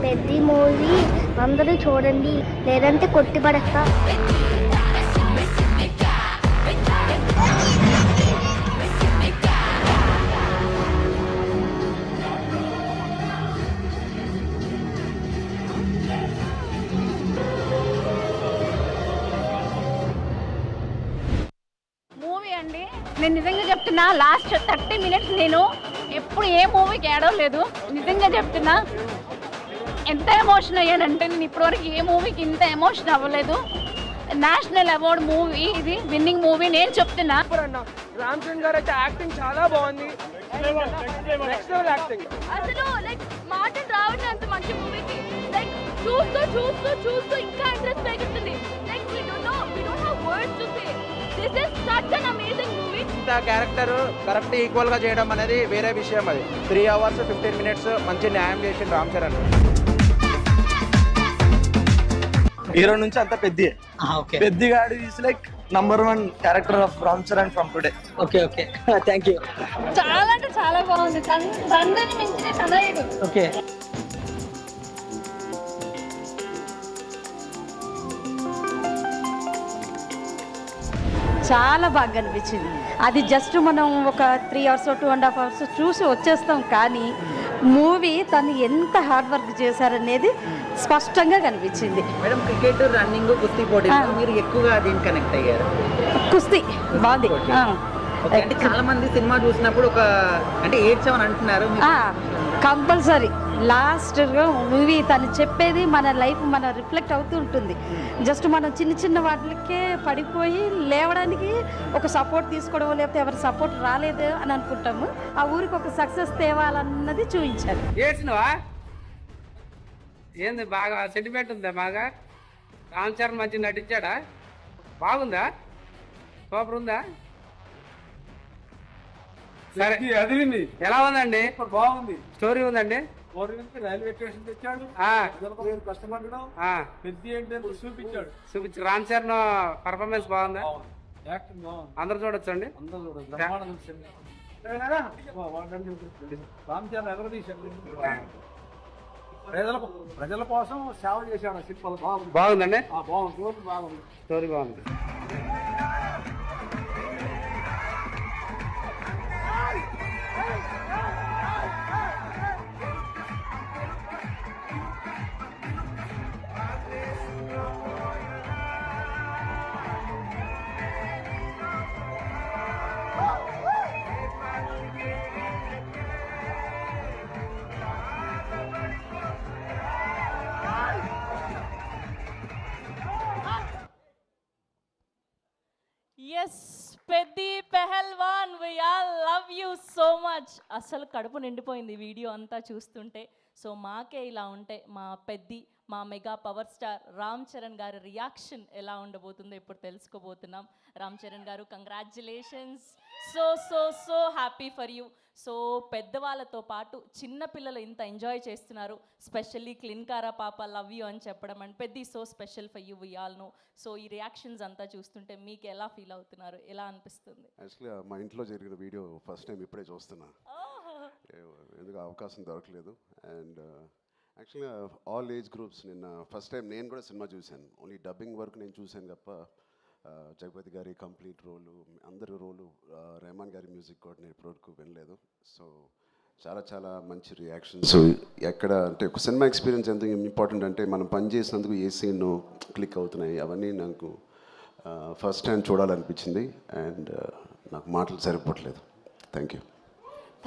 పెద్ద మూవీ అందరూ చూడండి, లేదంటే కొట్టి పడేస్తా. మూవీ అండి, నేను నిజంగా చెప్తున్నా, లాస్ట్ 30 minutes నేను ఎప్పుడు ఏ మూవీకి ఏడవలేదు. నిజంగా చెప్తున్నా, ఎంత ఎమోషన్ అయ్యానంటే నేను ఇప్పటివరకు ఏ మూవీకి ఇంత ఎమోషన్ అవ్వలేదు. నేషనల్ అవార్డ్ మూవీ ఇది, విన్నింగ్ మూవీ. నేను చెప్తున్నా రామ్ చరణ్ గారు అయితే యాక్టింగ్ చాలా బాగుంది. Next level acting. అసలు లైక్ మాటలు రావట్లేదు అంత మంచి మూవీకి. లైక్ చూస్తూ చూస్తూ చూస్తూ ఇంకా ఇంట్రెస్ట్ పెరుగుతుంది. Like we don't have words to say. This is such an amazing movie. ఇంత క్యారెక్టర్ కరెక్ట్ ఈక్వల్ గా చేయడం అనేది వేరే విషయం. అది 3 hours 15 minutes మంచి న్యాయం చేసిండు రామ్ చరణ్. హీరో నుంచి అంత పెద్దిగాడు is like #1 character of Ram Charan from today. Okay thank you. చాలా అంటే చాలా బాగుంది. తండ్రిని మించిన తనయుడు. ఓకే చాలా బాగా అనిపించింది. అది జస్ట్ మనం ఒక 3 hours 2.5 hours చూసి వచ్చేస్తాం, కానీ మూవీ తను ఎంత హార్డ్ వర్క్ చేశారనేది స్పష్టంగా కనిపించింది. మేడం, క్రికెట్, రన్నింగ్, కుస్తీ పోటీ మీరు ఎక్కువగా దీనికి కనెక్ట్ అయ్యారు? కుస్తీ బాగుంది. అంటే చాలా మంది సినిమా చూసినప్పుడు ఒక అంటే ఏడ్చామని అంటున్నారు. కంపల్సరీ లాస్ట్ మూవీ తను చెప్పేది మన లైఫ్ మన రిఫ్లెక్ట్ అవుతూ ఉంటుంది. జస్ట్ మనం చిన్న చిన్న వాటికే పడిపోయి లేవడానికి ఒక సపోర్ట్ తీసుకోవడం, లేకపోతే ఎవరి సపోర్ట్ రాలేదు అని అనుకుంటాము. ఆ ఊరికి ఒక సక్సెస్ తేవాలన్నది చూపించారు. ఏడ్చినవా? ఏంది బాగా సెంటిమెంట్ ఉందా? బాగా రామ్ చరణ్ మంచి నటించాడా? బాగుందా? సూపర్ ఉందా? సరే, అది ఎలా ఉందండి? బాగుంది. స్టోరీ ఉందండి. రైల్వే స్టేషన్ తెచ్చాడు, కష్టపడడం చూపించాడు. రామ్ చరణ్ పర్ఫార్మెన్స్ బాగుందా? అందరు చూడొచ్చు అండి. రామ్ చరణ్ ఎవరు తీశాడు? ప్రజల కోసం సేవ చేశాడు. సింపుల్ బాగుందండి. బాగుంది. స్టోరీ బాగుంది. Yes Peddi Pehlwan, we all love you so much. అసలు కడుపు నిండిపోయింది వీడియో అంతా చూస్తుంటే. సో మాకే ఇలా ఉంటే మా పెద్ది, మా mega power star Ram Charan గారి రియాక్షన్ ఎలా ఉండబోతుందో ఇప్పుడు తెలుసుకోబోతున్నాం. రామ్ చరణ్ గారు, congratulations. So so so happy for you. So పెద్దవాళ్ళతో పాటు చిన్నపిల్లలు ఇంత ఎంజాయ్ చేస్తున్నారు. స్పెషల్లీ క్లిన్కారా పాప లవ్ యూ అని చెప్పడం and Peddi so special for you, we all know. So ఈ రియాక్షన్స్ అంతా చూస్తుంటే మీకు ఎలా ఫీల్ అవుతున్నారు, ఎలా అనిపిస్తుంది? యాక్చువల్గా మా ఇంట్లో జరిగిన వీడియో ఫస్ట్ టైం ఇప్పుడే చూస్తున్నా. ఎందుకు అవకాశం దొరకలేదు. అండ్ యాక్చువల్గా ఆల్ ఏజ్ గ్రూప్స్ నిన్న ఫస్ట్ టైం నేను కూడా సినిమా చూశాను. ఓన్లీ డబ్బింగ్ వర్క్ నేను చూశాను తప్ప జగపతి గారి కంప్లీట్ రోలు, అందరి రోలు, రెహమాన్ గారి మ్యూజిక్ కూడా నేను ఇప్పటివరకు వినలేదు. సో చాలా చాలా మంచి రియాక్షన్స్. ఎక్కడ అంటే ఒక సినిమా ఎక్స్పీరియన్స్ ఎంత ఇంపార్టెంట్ అంటే మనం పని చేసినందుకు ఏ సీన్ క్లిక్ అవుతున్నాయి అవన్నీ నాకు ఫస్ట్ టైం చూడాలనిపించింది. అండ్ నాకు మాటలు సరిపోవట్లేదు. Thank you.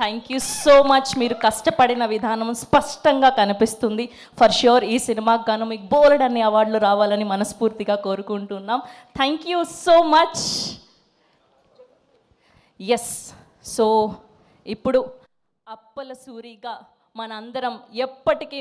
Thank you so much. మీరు కష్టపడిన విధానం స్పష్టంగా కనిపిస్తుంది. ఫర్ ష్యూర్ ఈ సినిమాకి గాను మీకు బోలెడ్ అన్ని అవార్డులు రావాలని మనస్ఫూర్తిగా కోరుకుంటున్నాం. Thank you so much. Yes, so ఇప్పుడు అప్పల సూరిగా మనందరం ఎప్పటికీ